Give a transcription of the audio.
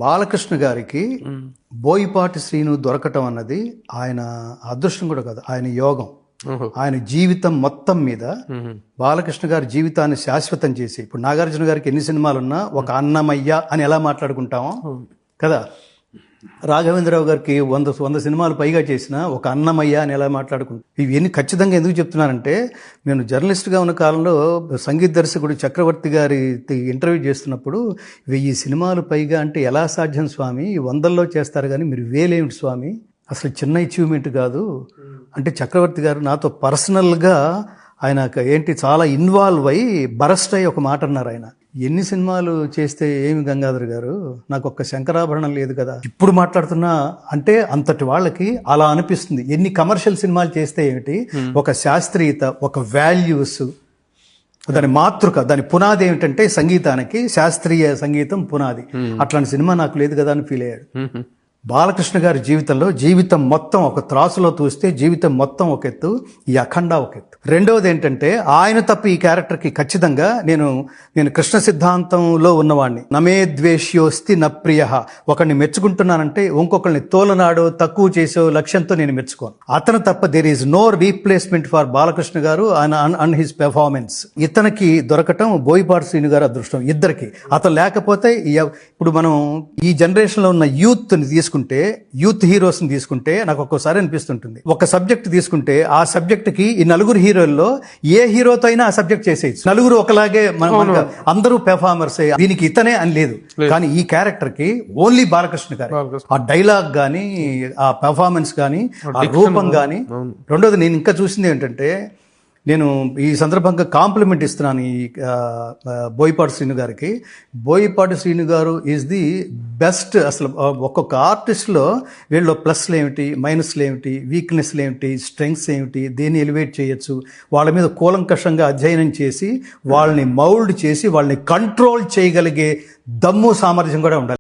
బాలకృష్ణ గారికి బోయపాటి శ్రీను దొరకటం అన్నది ఆయన అదృష్టం కూడా కాదు, ఆయన యోగం. ఆయన జీవితం మొత్తం మీద బాలకృష్ణ గారి జీవితాన్ని శాశ్వతం చేసి, ఇప్పుడు నాగార్జున గారికి ఎన్ని సినిమాలున్నా ఒక అన్నమయ్య అని ఎలా మాట్లాడుకుంటామో కదా, రాఘవేంద్రరావు గారికి 100 సినిమాలు పైగా చేసిన ఒక అన్నమయ్య అని ఎలా మాట్లాడుకుంటాం. ఇవన్నీ ఖచ్చితంగా ఎందుకు చెప్తున్నానంటే, నేను జర్నలిస్ట్గా ఉన్న కాలంలో సంగీత దర్శకుడు చక్రవర్తి గారి ఇంటర్వ్యూ చేస్తున్నప్పుడు 1000 సినిమాలు పైగా అంటే ఎలా సాధ్యం స్వామి, 100లో చేస్తారు కానీ మీరు వేలేమిటి స్వామి, అసలు చిన్న అచీవ్మెంట్ కాదు అంటే, చక్రవర్తి గారు నాతో పర్సనల్గా ఆయన ఏంటి చాలా ఇన్వాల్వ్ అయ్యి బరస్ట్ అయ్యి ఒక మాట అన్నారు. ఆయన ఎన్ని సినిమాలు చేస్తే ఏమి గంగాధర్ గారు, నాకు ఒక్క శంకరాభరణం లేదు కదా, ఇప్పుడు మాట్లాడుతున్నా అంటే అంతటి వాళ్ళకి అలా అనిపిస్తుంది. ఎన్ని కమర్షియల్ సినిమాలు చేస్తే ఏమిటి, ఒక శాస్త్రీయత, ఒక వాల్యూస్, దాని మాతృక, దాని పునాది ఏమిటంటే సంగీతానికి శాస్త్రీయ సంగీతం పునాది. అట్లాంటి సినిమా నాకు లేదు కదా అని ఫీల్ అయ్యాడు. బాలకృష్ణ గారి జీవితంలో జీవితం మొత్తం ఒక త్రాసులో చూస్తే జీవితం మొత్తం ఒక ఎత్తు, ఈ అఖండ ఒక ఎత్తు. రెండవది ఏంటంటే, ఆయన తప్ప ఈ క్యారెక్టర్కి ఖచ్చితంగా నేను కృష్ణ సిద్ధాంతంలో ఉన్నవాడిని. నమే ద్వేష్యోస్తి న ప్రియ, ఒకరిని మెచ్చుకుంటున్నానంటే ఇంకొకరిని తోలనాడో తక్కువ చేసో లక్ష్యంతో నేను మెచ్చుకోను. అతను తప్ప there is no replacement for Balakrishna garu and his performance. ఇతనికి దొరకటం బోయపాటి శ్రీను గారు అదృష్టం, ఇద్దరికి. అతను లేకపోతే ఇప్పుడు మనం ఈ జనరేషన్లో ఉన్న యూత్ని తీసుకుంటే, యూత్ హీరోస్ని తీసుకుంటే నాకు ఒక్కోసారి అనిపిస్తుంటుంది, ఒక సబ్జెక్ట్ తీసుకుంటే ఆ సబ్జెక్ట్కి ఈ నలుగురు హీరోల్లో ఏ హీరోతో అయినా ఆ సబ్జెక్ట్ చేసేయచ్చు. నలుగురు ఒకలాగే అందరూ పెర్ఫార్మర్స్, దీనికి ఇతనే అని లేదు. కానీ ఈ క్యారెక్టర్ కి ఓన్లీ బాలకృష్ణ గారు, ఆ డైలాగ్ గానీ, ఆ పెర్ఫార్మెన్స్ గానీ, ఆ రూపం గానీ. రెండోది నేను ఇంకా చూసింది ఏంటంటే, నేను ఈ సందర్భంగా కాంప్లిమెంట్ ఇస్తున్నాను ఈ బోయపాటి శ్రీను గారికి. బోయపాటి శ్రీను గారు ఈజ్ ది బెస్ట్. అసలు ఒక్కొక్క ఆర్టిస్ట్లో వీళ్ళు ప్లస్లు ఏమిటి, మైనస్లు ఏమిటి, వీక్నెస్లు ఏమిటి, స్ట్రెంగ్స్ ఏమిటి, దేన్ని ఎలివేట్ చేయొచ్చు, వాళ్ళ మీద కూలంకషంగా అధ్యయనం చేసి వాళ్ళని మౌల్డ్ చేసి వాళ్ళని కంట్రోల్ చేయగలిగే దమ్ము సామర్థ్యం కూడా ఉండాలి.